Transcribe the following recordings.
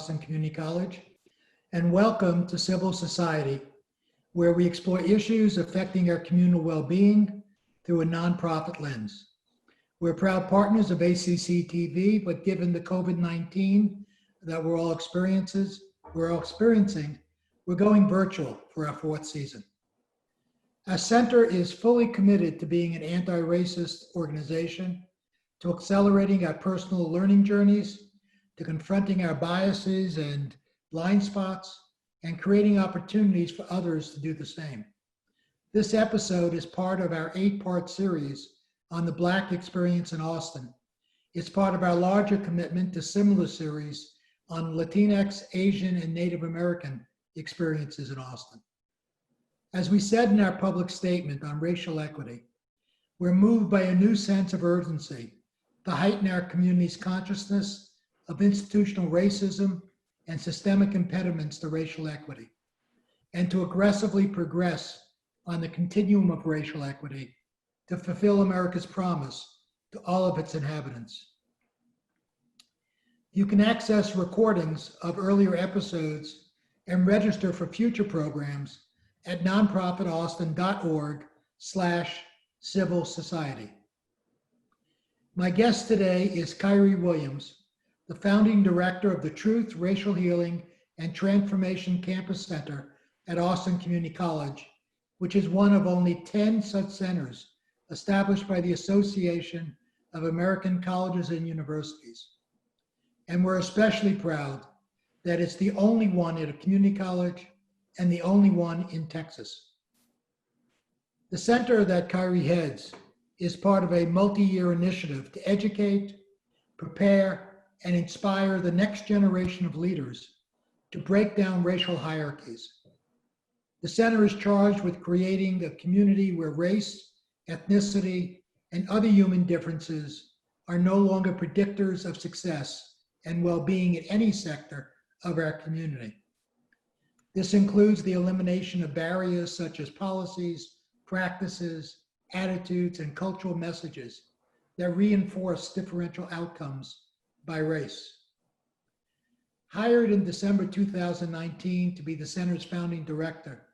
Austin Community College, and welcome to Civil Society, where we explore issues affecting our communal well-being through a nonprofit lens. We're proud partners of ACC TV, but given the COVID-19 that we're all experiencing, we're going virtual for our fourth season. Our center is fully committed to being an anti-racist organization, to accelerating our personal learning journeys, to confronting our biases and blind spots, and creating opportunities for others to do the same. This episode is part of our 8-part series on the Black experience in Austin. It's part of our larger commitment to similar series on Latinx, Asian, and Native American experiences in Austin. As we said in our public statement on racial equity, we're moved by a new sense of urgency to heighten our community's consciousness of institutional racism and systemic impediments to racial equity, and to aggressively progress on the continuum of racial equity to fulfill America's promise to all of its inhabitants. You can access recordings of earlier episodes and register for future programs at nonprofitaustin.org/civil society. My guest today is Khayree Williams, the founding director of the Truth, Racial Healing, and Transformation Campus Center at Austin Community College, which is one of only 10 such centers established by the Association of American Colleges and Universities. And we're especially proud that it's the only one at a community college and the only one in Texas. The center that Khayree heads is part of a multi-year initiative to educate, prepare, and inspire the next generation of leaders to break down racial hierarchies. The center is charged with creating a community where race, ethnicity, and other human differences are no longer predictors of success and well-being in any sector of our community. This includes the elimination of barriers such as policies, practices, attitudes, and cultural messages that reinforce differential outcomes by race. Hired in December 2019 to be the center's founding director,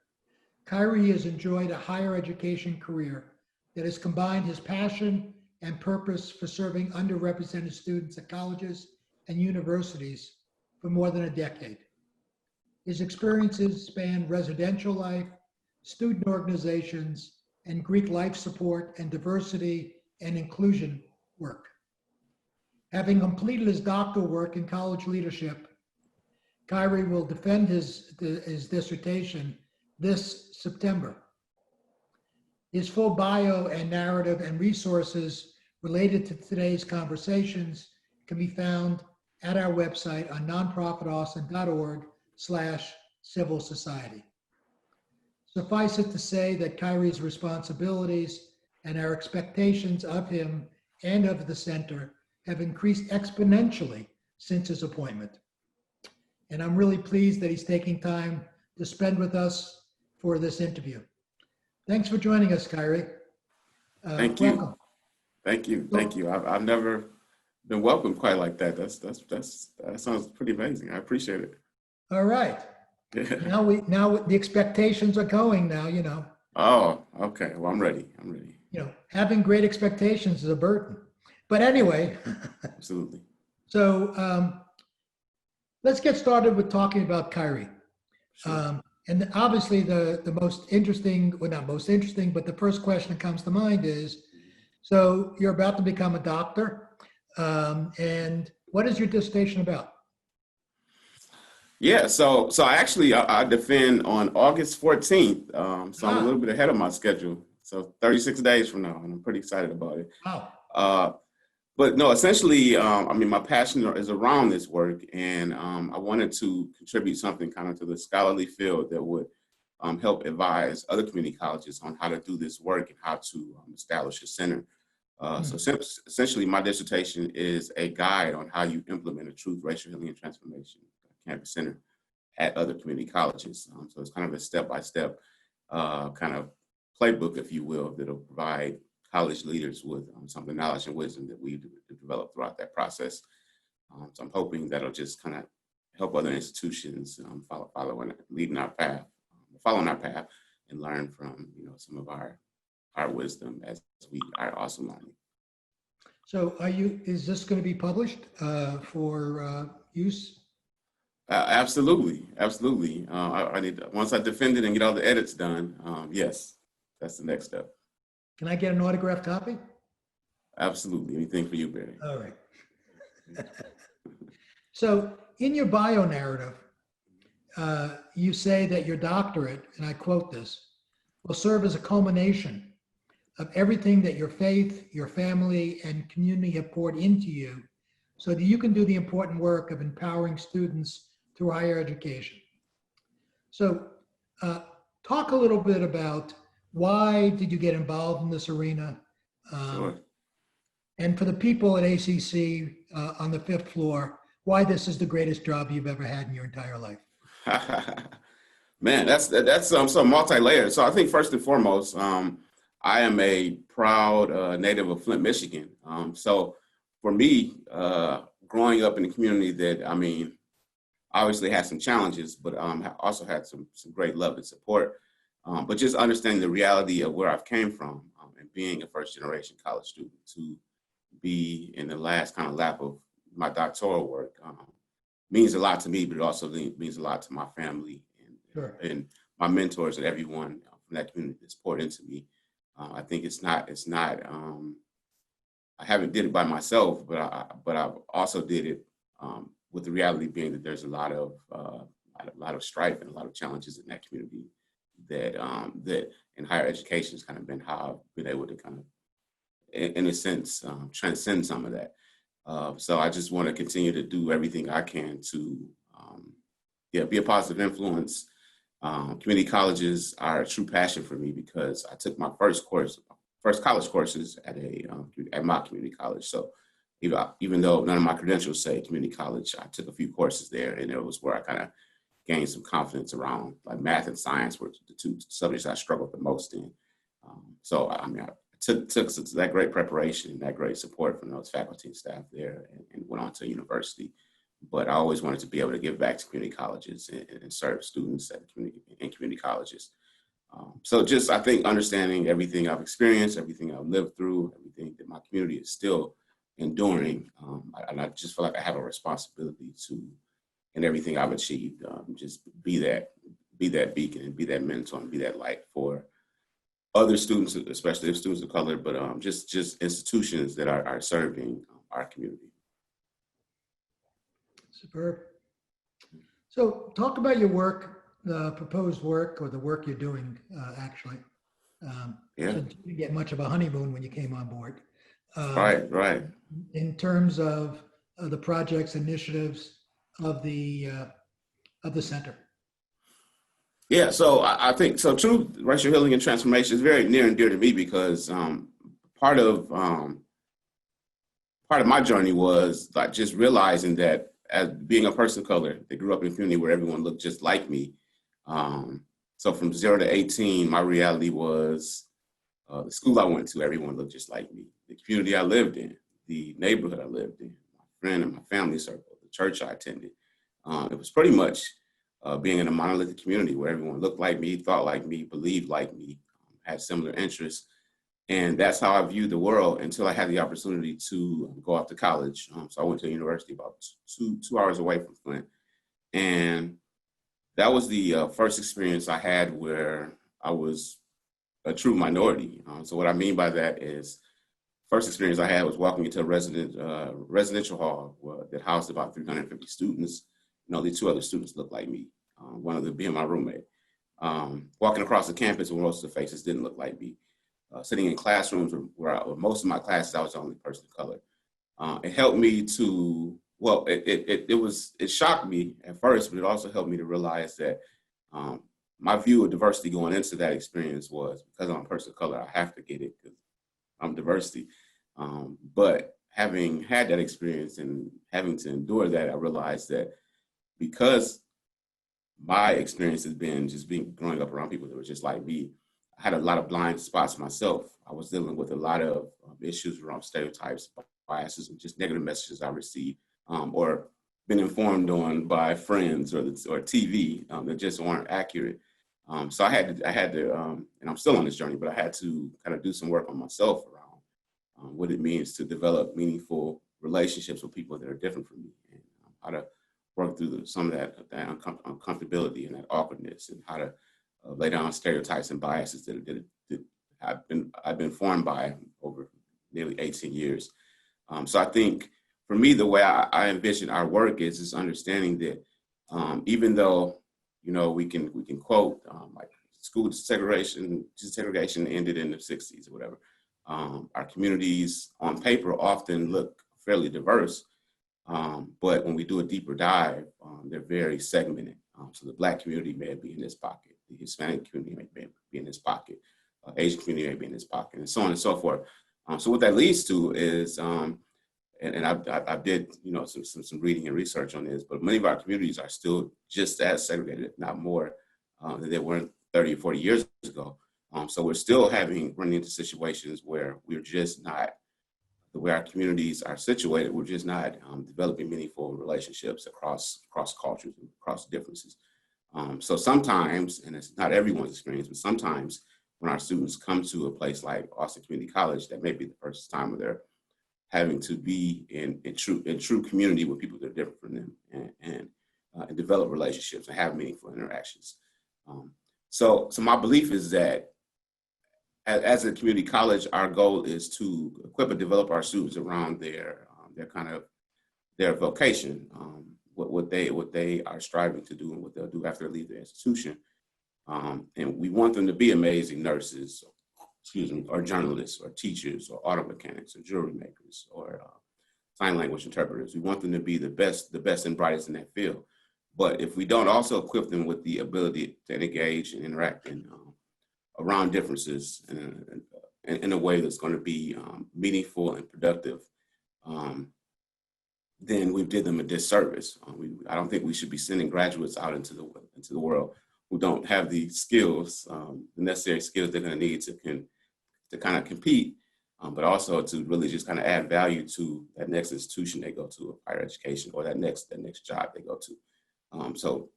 Khayree has enjoyed a higher education career that has combined his passion and purpose for serving underrepresented students at colleges and universities for more than a decade. His experiences span residential life, student organizations, and Greek life support and diversity and inclusion work. Having completed his doctoral work in college leadership, Khayree will defend his dissertation this September. His full bio and narrative and resources related to today's conversations can be found at our website on nonprofitaustin.org/civil society. Suffice it to say that Khayree's responsibilities and our expectations of him and of the center have increased exponentially since his appointment. And I'm really pleased that he's taking time to spend with us for this interview. Thanks for joining us, Khayree. Thank you. Welcome. Thank you. Thank you. I've never been welcomed quite like that. That sounds pretty amazing. I appreciate it. All right. Now the expectations are going now, you know. Oh, okay. Well, I'm ready. You know, having great expectations is a burden. But anyway. Absolutely. So let's get started with talking about Khayree. Sure. And obviously the most interesting, well, not most interesting, but the first question that comes to mind is, so you're about to become a doctor, and what is your dissertation about? Yeah, so I defend on August 14th, so I'm a little bit ahead of my schedule. So 36 days from now, and I'm pretty excited about it. Wow. But no, essentially, I mean, my passion is around this work, and I wanted to contribute something kind of to the scholarly field that would help advise other community colleges on how to do this work and how to establish a center. So essentially, my dissertation is a guide on how you implement a Truth, Racial Healing, and Transformation Campus Center at other community colleges. So it's kind of a step-by-step kind of playbook, if you will, that'll provide college leaders with some of the knowledge and wisdom that we've developed throughout that process. So I'm hoping that'll just kind of help other institutions following our path, and learn from some of our wisdom as we are also learning. So is this going to be published for use? Absolutely, absolutely. I need once I defend it and get all the edits done. Yes, that's the next step. Can I get an autographed copy? Absolutely. Anything for you, Barry. All right. So in your bio narrative, you say that your doctorate, and I quote this, will serve as a culmination of everything that your faith, your family, and community have poured into you so that you can do the important work of empowering students through higher education. So talk a little bit about why did you get involved in this arena? Sure. And for the people at ACC on the 5th floor, why this is the greatest job you've ever had in your entire life. Man, that's so multi-layered. So I think first and foremost, I am a proud native of Flint, Michigan. So for me, growing up in a community that, obviously had some challenges, but also had some great love and support. But just understanding the reality of where I've came from and being a first generation college student to be in the last kind of lap of my doctoral work means a lot to me, but it also means a lot to my family and my mentors and everyone from that community that's poured into me. I think it's not. I haven't did it by myself, but I've also did it with the reality being that there's a lot of strife and a lot of challenges in that community that in higher education has kind of been how I've been able to kind of, in a sense, transcend some of that. So I just want to continue to do everything I can to, be a positive influence. Community colleges are a true passion for me because I took my first college courses at my community college. So even though none of my credentials say community college, I took a few courses there, and it was where I kind of gained some confidence around like math and science were the two subjects I struggled the most in. So I took that great preparation, that great support from those faculty and staff there, and went on to university. But I always wanted to be able to give back to community colleges and serve students at community colleges. So just, I think, understanding everything I've experienced, everything I've lived through, everything that my community is still enduring. And I just feel like I have a responsibility to, in everything I've achieved, just be that beacon and be that mentor and be that light for other students, especially students of color, but just institutions that are serving our community. Superb. So talk about your work, the proposed work, or the work you're doing, actually. So you didn't get much of a honeymoon when you came on board. Right. In terms of the projects, initiatives of the center. Yeah, so I think, so true racial healing and transformation is very near and dear to me because part of my journey was like just realizing that as being a person of color that grew up in a community where everyone looked just like me. So from 0 to 18, my reality was the school I went to, everyone looked just like me. The community I lived in, the neighborhood I lived in, my friend and my family circle, the church I attended. It was pretty much being in a monolithic community where everyone looked like me, thought like me, believed like me, had similar interests. And that's how I viewed the world until I had the opportunity to go off to college. So I went to a university about two hours away from Flint. And that was the first experience I had where I was a true minority. So what I mean by that is, first experience I had was walking into a residential hall that housed about 350 students. And only 2 other students looked like me, one of them being my roommate. Walking across the campus where most of the faces didn't look like me. Sitting in classrooms where most of my classes, I was the only person of color. It helped me to, well, it shocked me at first, but it also helped me to realize that my view of diversity going into that experience was, because I'm a person of color, I have to get it because I'm diversity. But having had that experience and having to endure that, I realized that because my experience has been just growing up around people that were just like me, I had a lot of blind spots myself. I was dealing with a lot of issues around stereotypes, biases, and just negative messages I received, or been informed on by friends or TV that just weren't accurate. So I had to, and I'm still on this journey, but I had to kind of do some work on myself around what it means to develop meaningful relationships with people that are different from me, and how to work through some of that uncomfortability and that awkwardness, and how to lay down stereotypes and biases that I've been formed by over nearly 18 years. So I think for me, the way I envision our work is understanding that even though, you know, we can quote like school desegregation ended in the 60s or whatever. Our communities on paper often look fairly diverse, but when we do a deeper dive, they're very segmented. So the Black community may be in this pocket, the Hispanic community may be in this pocket, Asian community may be in this pocket, and so on and so forth. So what that leads to is, and I did, you know, some reading and research on this, but many of our communities are still just as segregated, if not more, than they were 30 or 40 years ago. So we're still running into situations where we're just not, the way our communities are situated, we're just not developing meaningful relationships across cultures and across differences. So sometimes, and it's not everyone's experience, but sometimes when our students come to a place like Austin Community College, that may be the first time where they're having to be in true community with people that are different from them, and develop relationships and have meaningful interactions. So my belief is that as a community college, our goal is to equip and develop our students around their vocation, what they are striving to do and what they'll do after they leave the institution. And we want them to be amazing nurses, or journalists, or teachers, or auto mechanics, or jewelry makers, or sign language interpreters. We want them to be the best and brightest in that field. But if we don't also equip them with the ability to engage and interact around differences in a way that's going to be meaningful and productive, then we did them a disservice. I don't think we should be sending graduates out into the world who don't have the skills, the necessary skills they're going to need to kind of compete, but also to really just kind of add value to that next institution they go to, higher education, or that next job they go to. So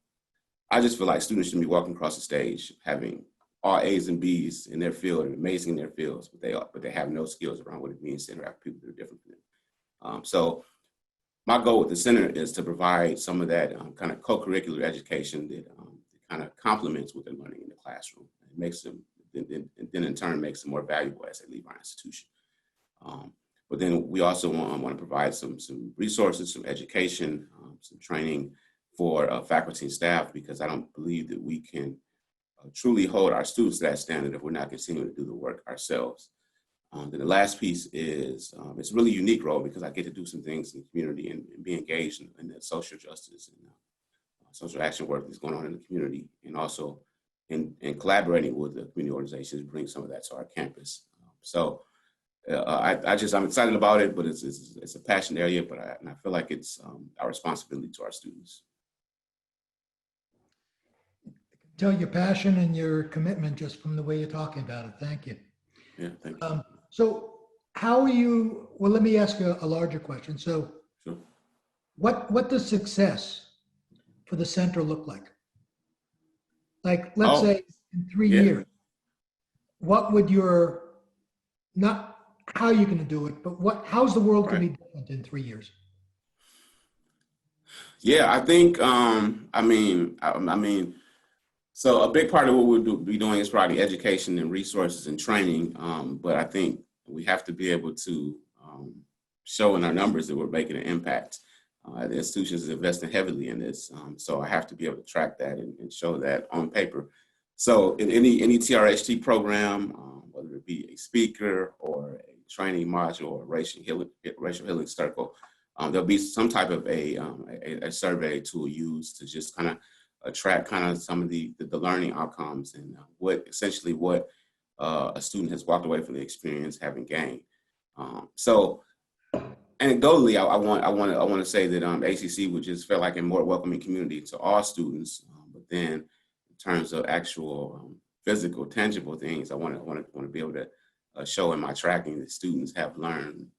I just feel like students should be walking across the stage having all A's and B's in their field and amazing in their fields, but they have no skills around what it means to interact with people that are different from them. So my goal with the center is to provide some of that kind of co-curricular education that kind of complements what they're learning in the classroom. It makes them, then in turn makes them more valuable as they leave our institution. But then we also want to provide some resources, some education, some training for faculty and staff, because I don't believe that we can truly hold our students to that standard if we're not continuing to do the work ourselves. Then the last piece is, it's a really unique role because I get to do some things in the community and be engaged in the social justice and social action work that's going on in the community, and also in collaborating with the community organizations to bring some of that to our campus. I'm excited about it, but it's a passion area, but I feel like it's our responsibility to our students. Tell your passion and your commitment just from the way you're talking about it. Thank you. Yeah, thank you. So how are you, well, let me ask you a larger question. So Sure. what does success for the center look like? Like, let's say in 3 years, what would not how you're going to do it, but how's the world going to be different in 3 years? Yeah, I think, so a big part of what we'll be doing is probably education and resources and training. But I think we have to be able to show in our numbers that we're making an impact. The institutions are investing heavily in this. So I have to be able to track that and show that on paper. So in any THRT program, whether it be a speaker or a training module or racial healing circle, there'll be some type of a survey tool used to just kind of track kind of some of the learning outcomes and what a student has walked away from the experience having gained. So anecdotally, I want to say that ACC would just feel like a more welcoming community to all students. But then in terms of actual physical, tangible things, I want to be able to show in my tracking that students have learned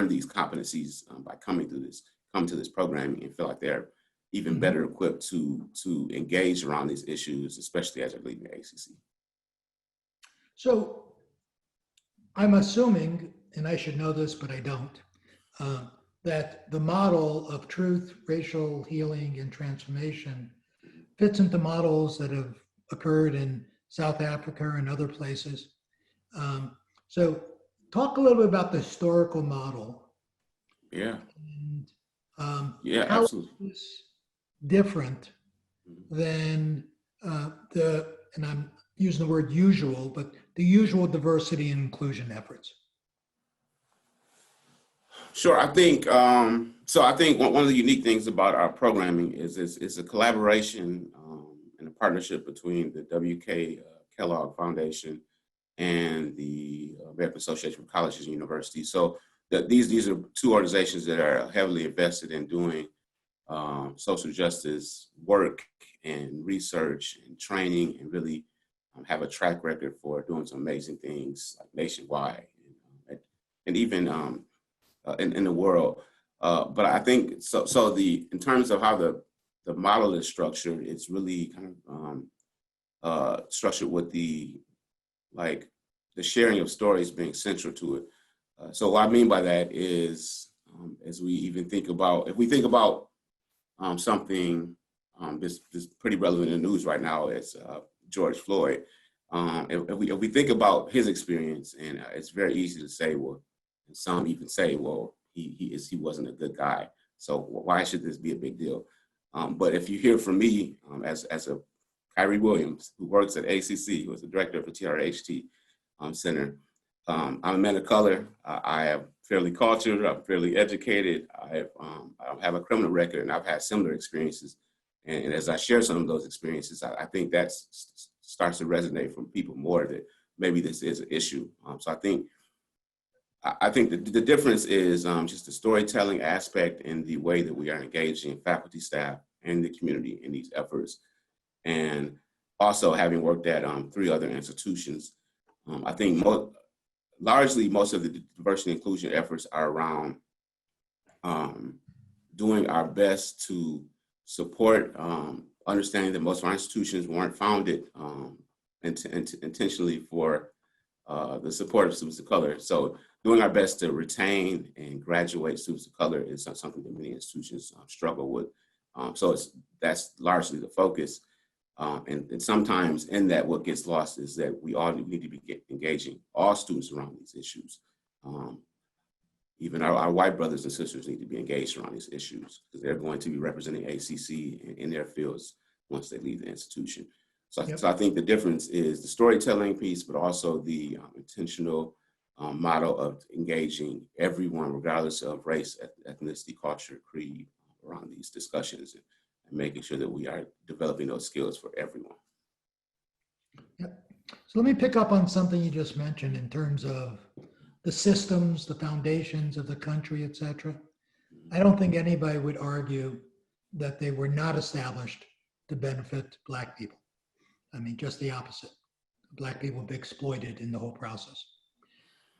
these competencies by coming through this come to this programming and feel like they're even better equipped to engage around these issues, especially as they're leading the ACC. So I'm assuming, and I should know this, but I don't, that the model of truth, racial healing, and transformation fits into models that have occurred in South Africa and other places. So talk a little bit about the historical model. Yeah. And Yeah, how absolutely. is this different than and I'm using the word usual, but the usual diversity and inclusion efforts? Sure. I think so. I think one of the unique things about our programming is it's a collaboration and a partnership between the W.K. Kellogg Foundation and the American Association of Colleges and Universities. So these are two organizations that are heavily invested in doing social justice work and research and training, and really have a track record for doing some amazing things like nationwide and even in the world. But I think so. So in terms of how the model is structured, it's really kind of structured with the sharing of stories being central to it. So what I mean by that is, as we even think about, if we think about something this pretty relevant in the news right now, is George Floyd. If we think about his experience, and it's very easy to say, well, and some even say, well, he wasn't a good guy, so why should this be a big deal? But if you hear from me as a Khayree Williams, who works at ACC, who is the director of the THRT Center, I'm a man of color. I am fairly cultured. I'm fairly educated. I have a criminal record, and I've had similar experiences. And as I share some of those experiences, I think that starts to resonate from people more that maybe this is an issue. So I think the difference is just the storytelling aspect and the way that we are engaging faculty, staff, and the community in these efforts. And also, having worked at 3 other institutions, I think largely most of the diversity and inclusion efforts are around doing our best to support understanding that most of our institutions weren't founded intentionally for the support of students of color. So doing our best to retain and graduate students of color is something that many institutions struggle with. So that's largely the focus. And sometimes in that, what gets lost is that we all need to be engaging all students around these issues. Even our white brothers and sisters need to be engaged around these issues, because they're going to be representing ACC in their fields once they leave the institution. So, Yep. So I think the difference is the storytelling piece, but also the intentional model of engaging everyone, regardless of race, ethnicity, culture, creed, around these discussions, and making sure that we are developing those skills for everyone. Yep. So let me pick up on something you just mentioned in terms of the systems, the foundations of the country, et cetera. I don't think anybody would argue that they were not established to benefit Black people. I mean, just the opposite. Black people have been exploited in the whole process.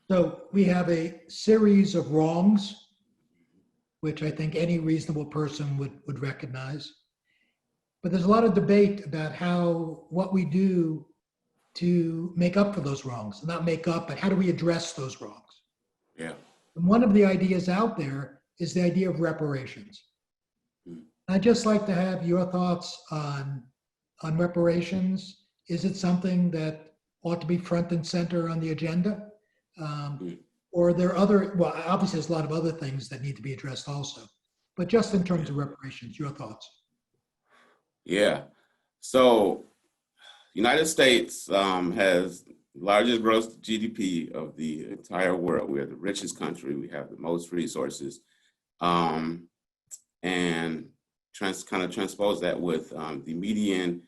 So we have a series of wrongs, which I think any reasonable person would recognize. But there's a lot of debate about what we do to make up for those wrongs. Not make up, but how do we address those wrongs? Yeah. And one of the ideas out there is the idea of reparations. I'd just like to have your thoughts on reparations. Is it something that ought to be front and center on the agenda? Or are there well, obviously there's a lot of other things that need to be addressed also, but just in terms of reparations, your thoughts? Yeah. So United States has largest gross GDP of the entire world. We are the richest country. We have the most resources. And kind of transpose that with the median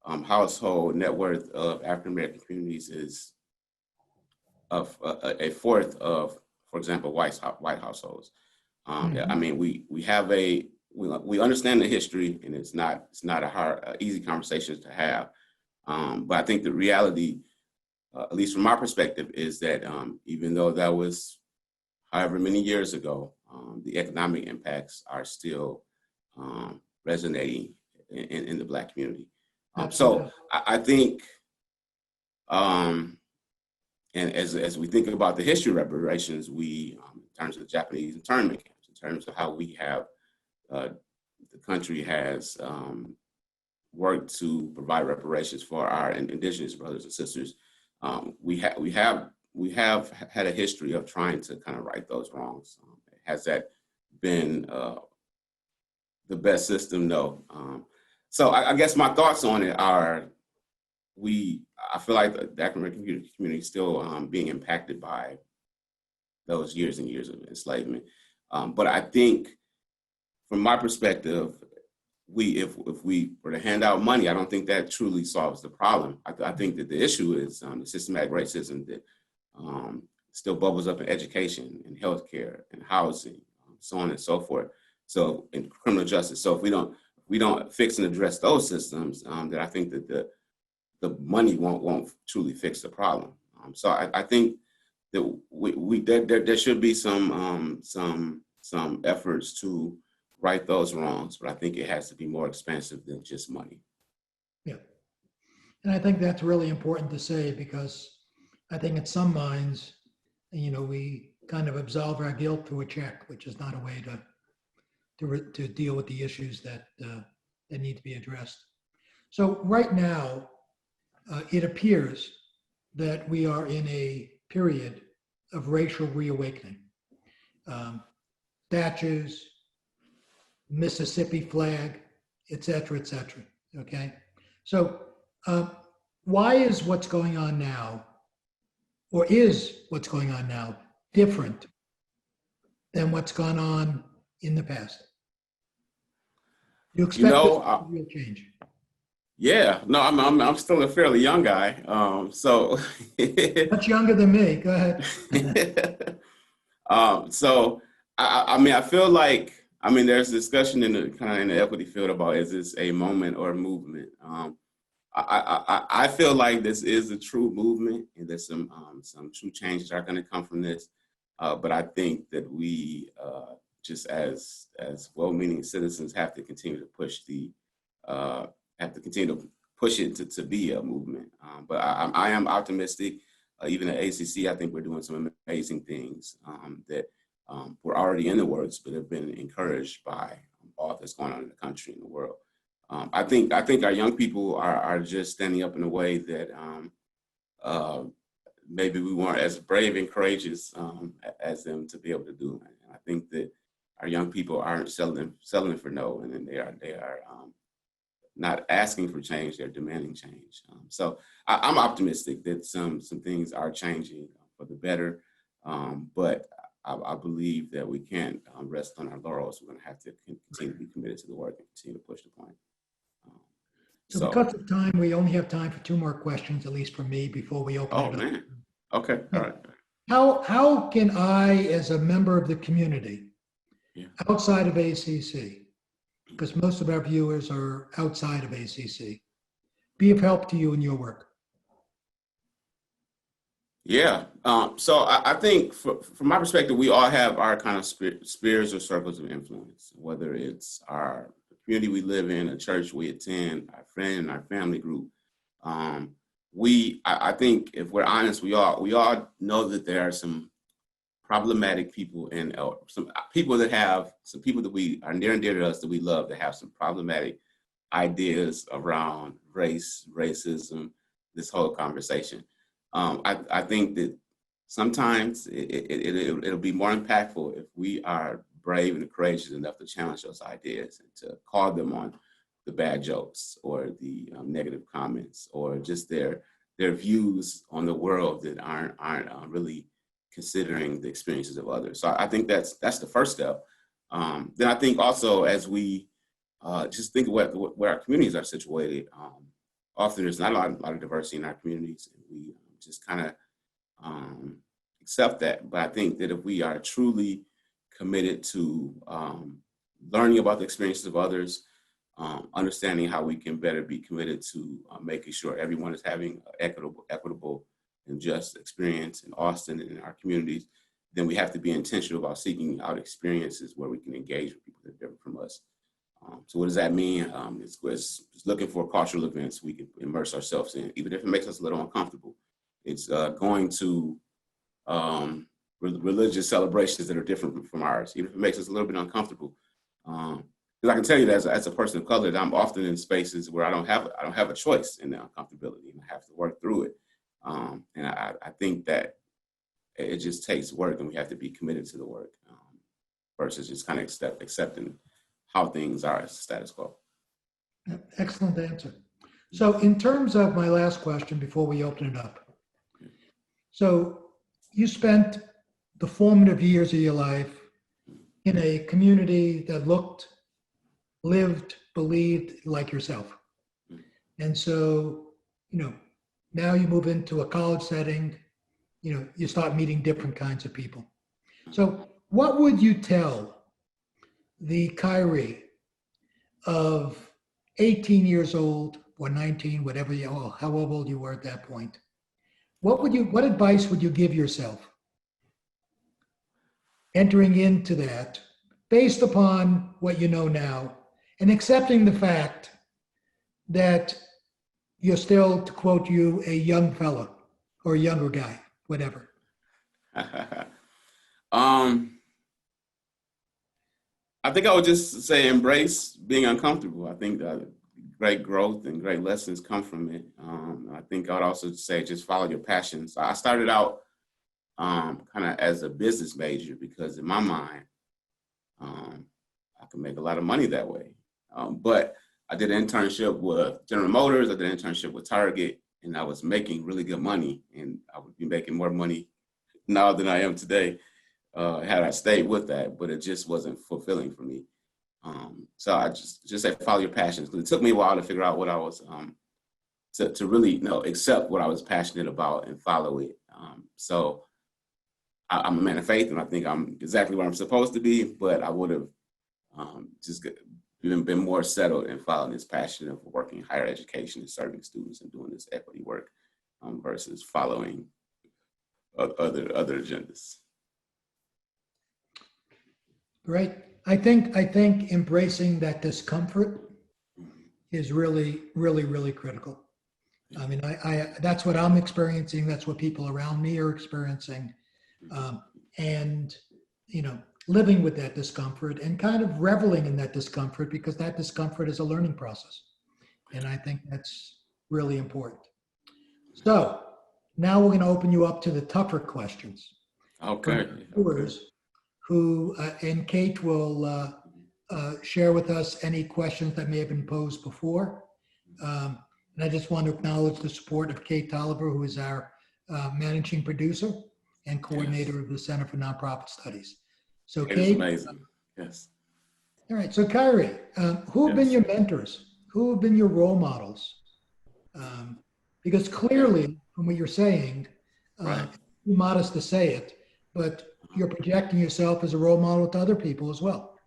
household net worth of African-American communities is of a fourth of, for example, white households. I mean, we have we understand the history, and it's not a easy conversation to have. But I think the reality, at least from my perspective, is that even though that was however many years ago, the economic impacts are still resonating in the Black community. So I think, and as we think about the history of reparations, we, in terms of the Japanese internment camps, in terms of how we have, the country has worked to provide reparations for our indigenous brothers and sisters, we have had a history of trying to kind of right those wrongs. Has that been the best system? No. So I guess my thoughts on it are, I feel like the African American community is still being impacted by those years and years of enslavement. But I think, from my perspective, if we were to hand out money, I don't think that truly solves the problem. I think that the issue is the systematic racism that still bubbles up in education and healthcare and housing, so on and so forth. So, in criminal justice. So if we don't fix and address those systems, then I think that the money won't truly fix the problem. So I think that there should be some efforts to right those wrongs, but I think it has to be more expansive than just money. Yeah. And I think that's really important to say, because I think in some minds, we kind of absolve our guilt through a check, which is not a way to deal with the issues that need to be addressed. So right now, it appears that we are in a period of racial reawakening. Statues, Mississippi flag, et cetera, okay? So why is what's going on now, or is what's going on now, different than what's gone on in the past? You expect a real change? Yeah, no, I'm still a fairly young guy, so much younger than me. Go ahead. So I feel like, there's discussion in the equity field about, is this a moment or a movement? I feel like this is a true movement, and there's some true changes are going to come from this. But I think that we, just as well-meaning citizens, have to continue to push it to be a movement. But I am optimistic. Even at ACC, I think we're doing some amazing things that were already in the works, but have been encouraged by all that's going on in the country and the world. I think our young people are just standing up in a way that maybe we weren't as brave and courageous as them to be able to do. And I think that our young people aren't settling for no, and then they are not asking for change; they're demanding change. So I'm optimistic that some things are changing for the better, but I believe that we can't rest on our laurels. We're going to have to continue to be committed to the work and continue to push the point. So because of time, we only have time for 2 more questions, at least for me, before we open it up. Man. Okay. All right. How can I, as a member of the community, outside of ACC, because most of our viewers are outside of ACC, be of help to you in your work? Yeah. So I think from my perspective, we all have our kind of spheres or circles of influence, whether it's our community we live in, a church we attend, our friend, our family group. I think if we're honest, we all know that there are some problematic people and some people that we are near and dear to us that we love, that have some problematic ideas around race, racism, this whole conversation. I think that sometimes it'll be more impactful if we are brave and courageous enough to challenge those ideas and to call them on the bad jokes or the negative comments, or just their views on the world that aren't really considering the experiences of others. So I think that's the first step. Then I think also, as we just think of where our communities are situated, often there's not a lot of diversity in our communities, and we just kind of accept that. But I think that if we are truly committed to learning about the experiences of others, understanding how we can better be committed to making sure everyone is having equitable and just experience in Austin and in our communities, then we have to be intentional about seeking out experiences where we can engage with people that are different from us. So what does that mean? It's looking for cultural events we can immerse ourselves in, even if it makes us a little uncomfortable. It's going to religious celebrations that are different from ours, even if it makes us a little bit uncomfortable. Because I can tell you that as a person of color, that I'm often in spaces where I don't have a choice in the uncomfortability, and I have to work through it. And I think that it just takes work, and we have to be committed to the work versus just kind of accepting how things are as status quo. Excellent answer. So in terms of my last question before we open it up, so you spent the formative years of your life in a community that lived, believed like yourself. And so, now you move into a college setting, you start meeting different kinds of people. So what would you tell the Khayree of 18 years old or 19, whatever how old you were at that point? What advice would you give yourself entering into that based upon what you know now and accepting the fact that you're still, to quote you, a young fella or a younger guy, whatever? I think I would just say embrace being uncomfortable. I think great growth and great lessons come from it. I think I would also say just follow your passions. I started out kind of as a business major because in my mind, I could make a lot of money that way. But I did an internship with General Motors. I did an internship with Target, and I was making really good money. And I would be making more money now than I am today had I stayed with that, but it just wasn't fulfilling for me. So I just said, follow your passions. Because it took me a while to figure out what I was, to really accept what I was passionate about and follow it. So I'm a man of faith, and I think I'm exactly where I'm supposed to be, but I would have just been more settled in following this passion of working in higher education and serving students and doing this equity work versus following other agendas. Great. I think embracing that discomfort is really, really, really critical. I mean, I that's what I'm experiencing. That's what people around me are experiencing. And, living with that discomfort and kind of reveling in that discomfort, because that discomfort is a learning process. And I think that's really important. So now we're going to open you up to the tougher questions. Okay. Who, and Kate will share with us any questions that may have been posed before. And I just want to acknowledge the support of Kate Tolliver, who is our managing producer and coordinator of the Center for Nonprofit Studies. So Kate, amazing. Yes. All right. So Khayree, who have been your mentors? Who have been your role models? Because clearly, from what you're saying, Right. you're modest to say it, but you're projecting yourself as a role model to other people as well.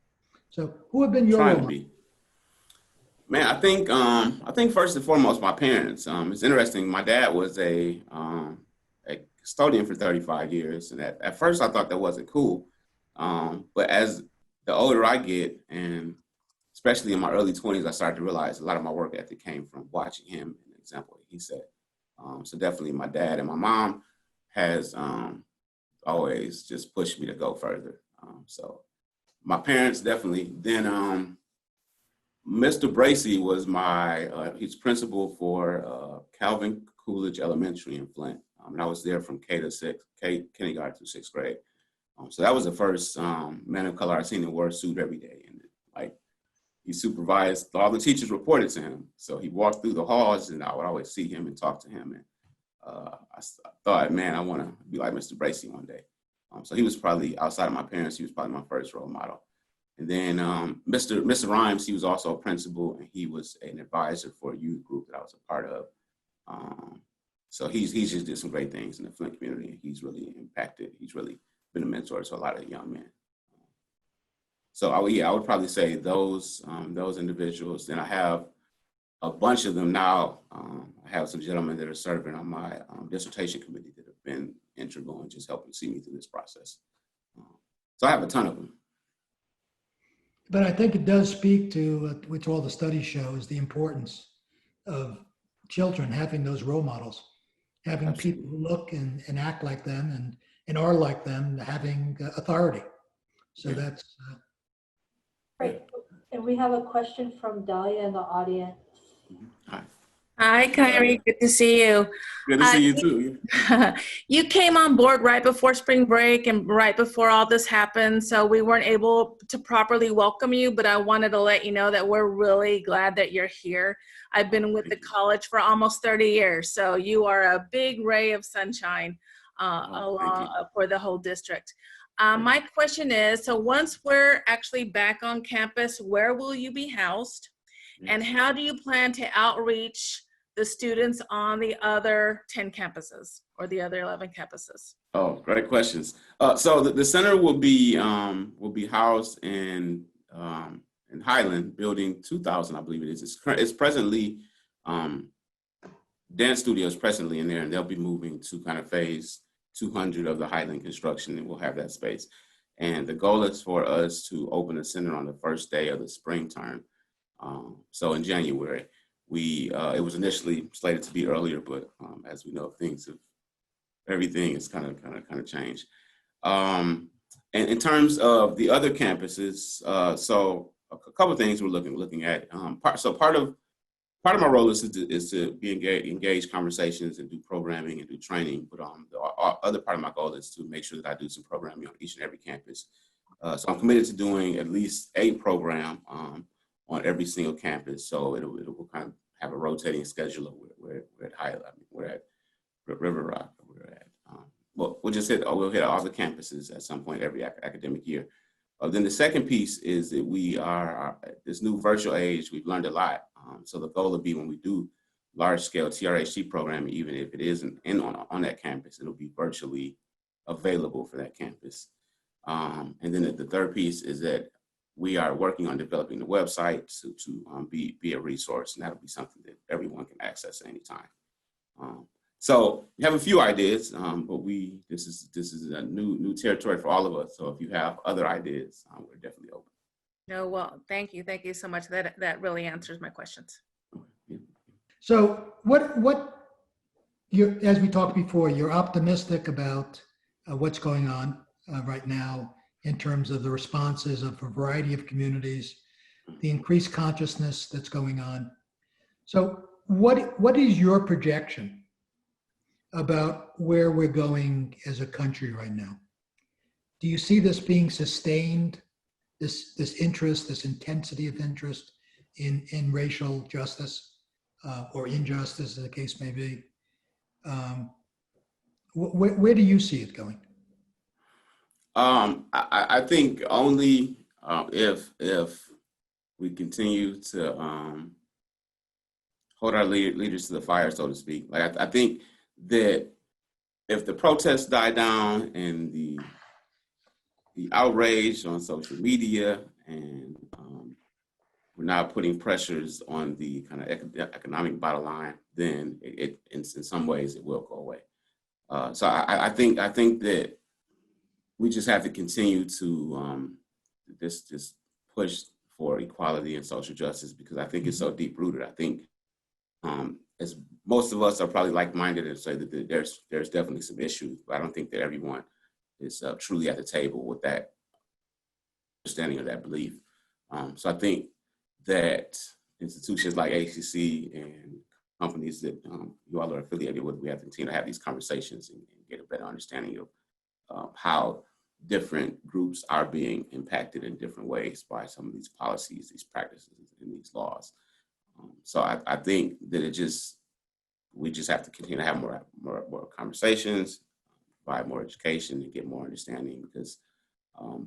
So who have been your role models? Man, I think first and foremost, my parents. It's interesting. My dad was a custodian for 35 years, and at first I thought that wasn't cool. But as the older I get, and especially in my early 20s, I started to realize a lot of my work ethic came from watching him and the example he set. So definitely my dad, and my mom has always just pushed me to go further. So my parents definitely. Then Mr. Bracey was he's principal for Calvin Coolidge Elementary in Flint. And I was there from kindergarten to sixth grade. So that was the first man of color I've seen that wore a suit every day. And he supervised, all the teachers reported to him. So he walked through the halls, and I would always see him and talk to him. And I thought, man, I want to be like Mr. Bracey one day. So he was probably, outside of my parents, he was probably my first role model. And then Mr. Rhymes, he was also a principal, and he was an advisor for a youth group that I was a part of. So he's just did some great things in the Flint community. He's really impacted. He's really been a mentor to a lot of young men. So I would probably say those individuals. Then I have a bunch of them now. I have some gentlemen that are serving on my dissertation committee that have been integral in just helping see me through this process. So I have a ton of them. But I think it does speak to, which all the studies show, is the importance of children having those role models, having Absolutely. people who look and act like them and are like them, having authority. So Yeah. that's Great. And we have a question from Dahlia in the audience. Hi. Hi, Kyrie. Good to see you. Good to see you too. You came on board right before spring break and right before all this happened, so we weren't able to properly welcome you, but I wanted to let you know that we're really glad that you're here. I've been with the college for almost 30 years, so you are a big ray of sunshine for the whole district. My question is, so once we're actually back on campus, where will you be housed? And how do you plan to outreach the students on the other 10 campuses or the other 11 campuses? Oh, great questions. So the center will be housed in Highland, building 2000, I believe it is. It's presently dance studios presently in there, and they'll be moving to kind of phase 200 of the Highland construction, and we'll have that space. And the goal is for us to open the center on the first day of the spring term. So in January, it was initially slated to be earlier, but as we know, everything is kind of changed. And in terms of the other campuses, so a couple of things we're looking at. Part of my role is to engage conversations and do programming and do training. But the other part of my goal is to make sure that I do some programming on each and every campus. So I'm committed to doing at least a program on every single campus. So it will kind of have a rotating schedule of we're at Highland, we're at River Rock, we're at, we'll hit all the campuses at some point every academic year. Then the second piece is that we are this new virtual age. We've learned a lot. So the goal will be when we do large scale THRT programming, even if it isn't on that campus, it'll be virtually available for that campus. And then the third piece is that we are working on developing the website to be a resource, and that'll be something that everyone can access at any time. So we have a few ideas, but this is a new territory for all of us. So if you have other ideas, we're definitely open. No, well, thank you so much. That really answers my questions. so. As we talked before, you're optimistic about what's going on right now in terms of the responses of a variety of communities, the increased consciousness that's going on. So what is your projection about where we're going as a country right now? Do you see this being sustained, this interest, this intensity of interest in racial justice or injustice, as the case may be? Where do you see it going? I think only if we continue to hold our leaders to the fire, so to speak. Like I think that if the protests die down and the outrage on social media and we're now putting pressures on the kind of economic bottom line, then it in some ways it will go away. So I think that we just have to continue to just push for equality and social justice, because I think it's so deep rooted. I think as most of us are probably like-minded and say that there's definitely some issues, but I don't think that everyone is truly at the table with that understanding of that belief. So I think that institutions like ACC and companies that you all are affiliated with, we have to continue to have these conversations and get a better understanding of how different groups are being impacted in different ways by some of these policies, these practices, and these laws. So I think that we just have to continue to have more conversations, provide more education, and get more understanding, because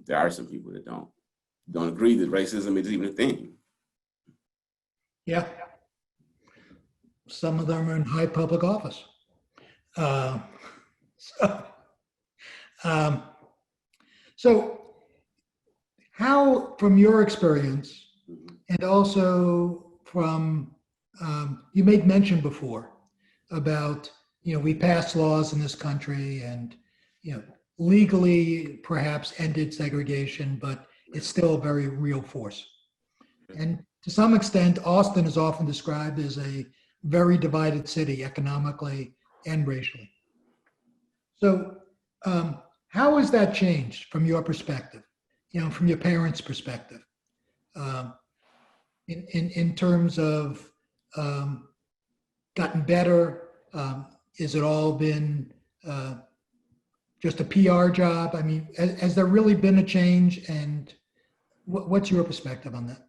there are some people that don't agree that racism is even a thing. Yeah. Some of them are in high public office. So how, from your experience, and also from, you made mention before about, we pass laws in this country and, legally perhaps ended segregation, but it's still a very real force. And to some extent, Austin is often described as a very divided city economically and racially. So how has that changed from your perspective, from your parents' perspective, um, in terms of gotten better? Is it all been just a PR job? I mean, has there really been a change? And what's your perspective on that?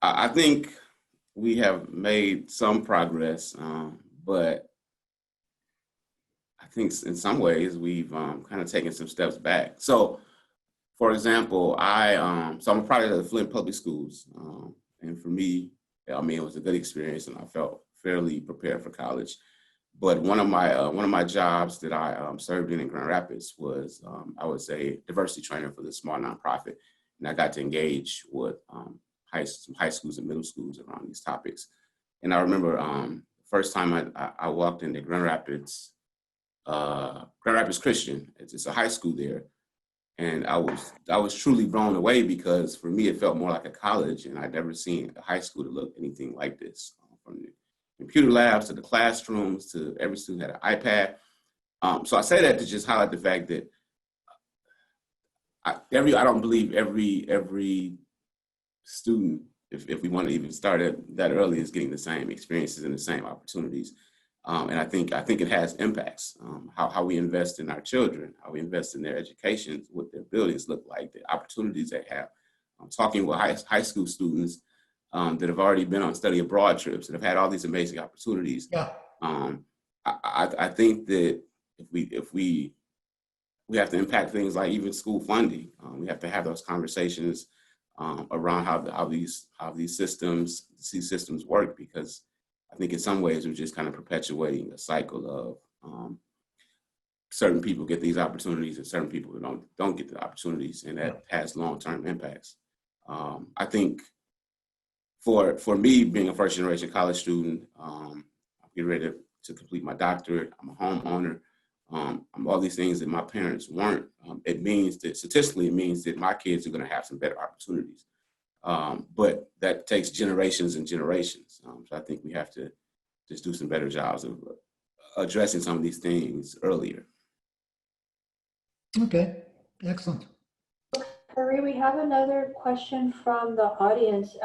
I think we have made some progress, but I think in some ways we've kind of taken some steps back. So, for example, I'm a product of the Flint Public Schools, and for me, I mean, it was a good experience, and I felt fairly prepared for college. But one of my jobs that I served in Grand Rapids was, I would say, diversity trainer for this small nonprofit, and I got to engage with some high schools and middle schools around these topics. And I remember first time I walked into Grand Rapids Christian. It's a high school there, and I was truly blown away because for me it felt more like a college, and I'd never seen a high school that looked anything like this. From the computer labs to the classrooms to every student had an iPad. So I say that to just highlight the fact that I don't believe every student, if we want to even start it that early, is getting the same experiences and the same opportunities. And I think it has impacts. How we invest in our children, how we invest in their education, what their buildings look like, the opportunities they have. I'm talking with high school students that have already been on study abroad trips and have had all these amazing opportunities. Yeah. I think that if we have to impact things like even school funding, we have to have those conversations around how these systems work, because I think in some ways we're just kind of perpetuating a cycle of certain people get these opportunities and certain people don't get the opportunities, and that has long-term impacts. I think for me, being a first-generation college student, I'm getting ready to complete my doctorate. I'm a homeowner. I'm all these things that my parents weren't. It means that statistically, it means that my kids are going to have some better opportunities. But that takes generations and generations. So I think we have to just do some better jobs of addressing some of these things earlier. Okay, excellent. Khayree, we have another question from the audience.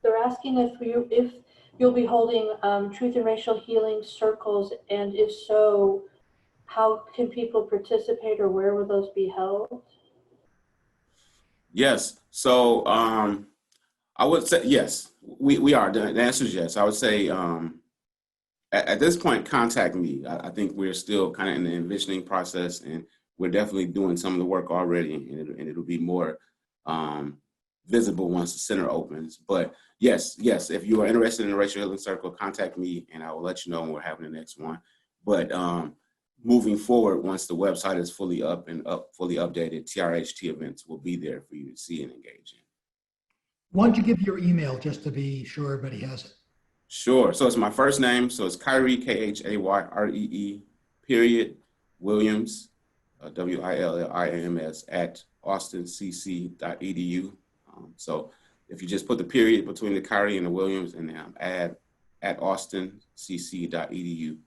They're asking if you'll be holding truth and racial healing circles, and if so, how can people participate, or where will those be held? Yes. So I would say yes. We are. The answer is yes. I would say at this point, contact me. I think we're still kind of in the envisioning process, and we're definitely doing some of the work already, and it'll be more visible once the center opens. But yes, if you are interested in the Racial Healing Circle, contact me, and I will let you know when we're having the next one. But moving forward, once the website is fully fully updated, THRT events will be there for you to see and engage in. Why don't you give your email just to be sure everybody has it? Sure. So it's my first name. So it's Khayree, K-Hayree, Williams, WILLIAMS at austincc.edu. So if you just put the period between the Khayree and the Williams and add at austincc.edu.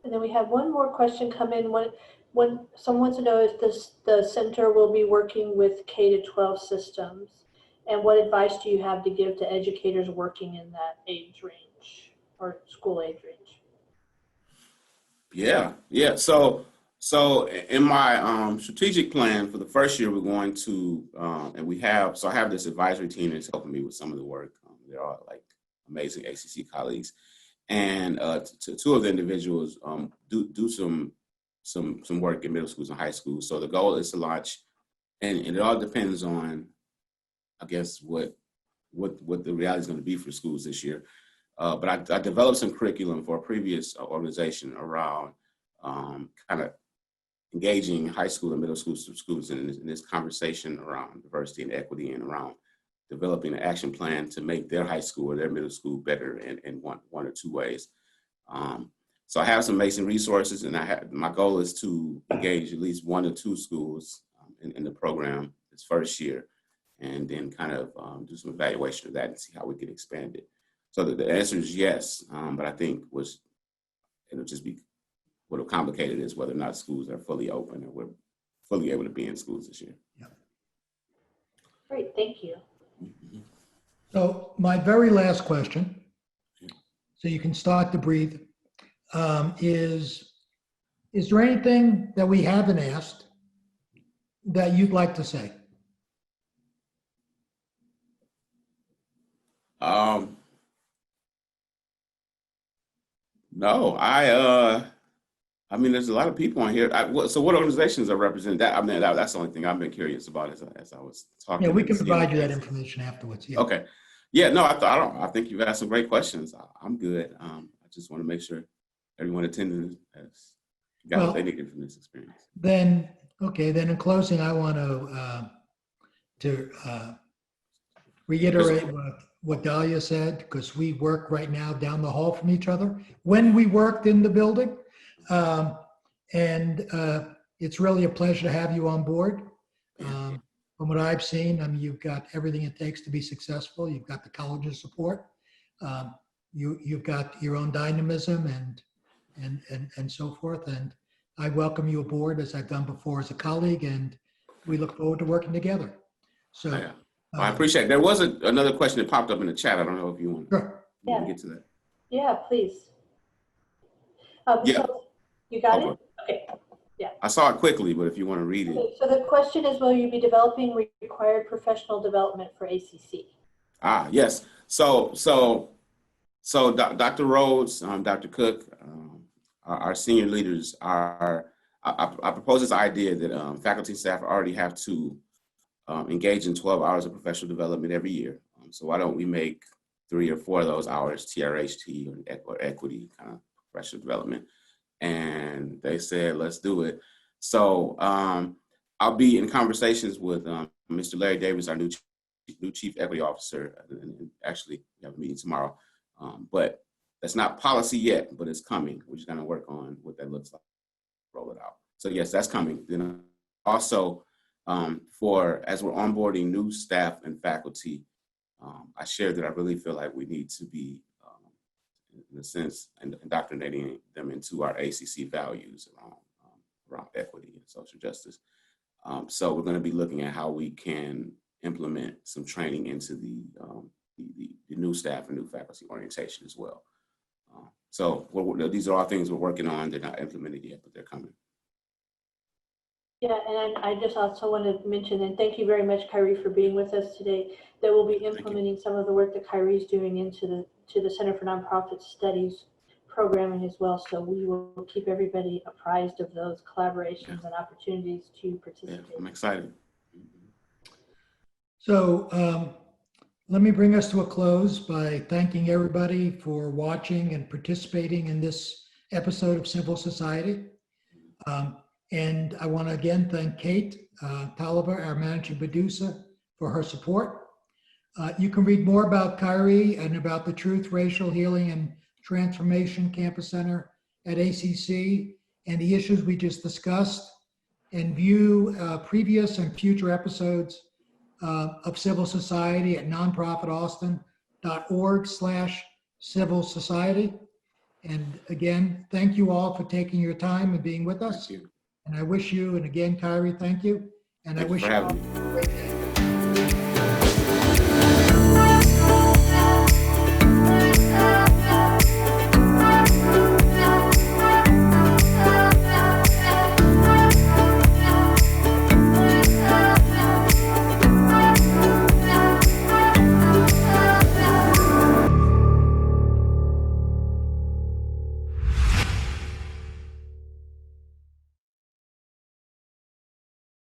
And then we have one more question come in. When someone wants to know if the center will be working with K-12 Systems, and what advice do you have to give to educators working in that age range or school age range? Yeah. So in my strategic plan for the first year, we're going to, I have this advisory team that's helping me with some of the work. They're all like amazing ACC colleagues. And two of the individuals do some work in middle schools and high schools. So the goal is to launch, and it all depends on, I guess, what the reality is going to be for schools this year. But I developed some curriculum for a previous organization around kind of engaging high school and middle school schools in this conversation around diversity and equity, and around developing an action plan to make their high school or their middle school better in one or two ways. So I have some Mason resources, and my goal is to engage at least 1 or 2 schools in the program this first year, and then kind of do some evaluation of that and see how we can expand it. So the answer is yes, but I think it'll just be what'll complicate it is whether or not schools are fully open or we're fully able to be in schools this year. Yeah. Great, thank you. Mm-hmm. So my very last question, so you can start to breathe, is there anything that we haven't asked that you'd like to say? No, I mean, there's a lot of people on here. So what organizations are represented? That's the only thing I've been curious about as I was talking. Yeah, we can provide you that information afterwards. Yeah. Okay. Yeah, no, I think you've asked some great questions. I'm good. I just want to make sure everyone attending has got what they needed from this experience. Then in closing, I want to reiterate what Dahlia said, because we work right now down the hall from each other when we worked in the building. And it's really a pleasure to have you on board. From what I've seen, I mean, you've got everything it takes to be successful. You've got the college's support. You've got your own dynamism and so forth. And I welcome you aboard, as I've done before, as a colleague, and we look forward to working together. So Well, I appreciate it. There was another question that popped up in the chat. I don't know if you want sure. to get to that. Yeah, please. Yeah. So you got it? Okay. I saw it quickly, but if you want to read it. Okay, so the question is, will you be developing required professional development for ACC? Yes. So Dr. Rhodes, Dr. Cook, our senior leaders I propose this idea that faculty and staff already have to engage in 12 hours of professional development every year. So why don't we make 3 or 4 of those hours THRT or equity kind of professional development? And they said, let's do it. So I'll be in conversations with Mr. Larry Davis, our new chief equity officer. And actually, we have a meeting tomorrow. But that's not policy yet, but it's coming. We're just going to work on what that looks like, roll it out. So yes, that's coming. Then also, as we're onboarding new staff and faculty, I shared that I really feel like we need to be, in a sense, indoctrinating them into our ACC values around equity and social justice. So we're going to be looking at how we can implement some training into the new staff and new faculty orientation as well. So these are all things we're working on. They're not implemented yet, but they're coming. Yeah, and I just also want to mention, and thank you very much, Khayree, for being with us today, that we'll be implementing some of the work that Khayree is doing into the Center for Nonprofit Studies programming as well. So we will keep everybody apprised of those collaborations and opportunities to participate. Yeah, I'm excited. So let me bring us to a close by thanking everybody for watching and participating in this episode of Civil Society. And I want to again thank Kate Tolliver, our managing producer, for her support. You can read more about Khayree and about the Truth, Racial Healing, and Transformation Campus Center at ACC and the issues we just discussed, and view previous and future episodes of Civil Society at nonprofitaustin.org/civil society. And again, thank you all for taking your time and being with us. Thank you. And I wish you, and again, Khayree, thank you. And I wish you all a great day.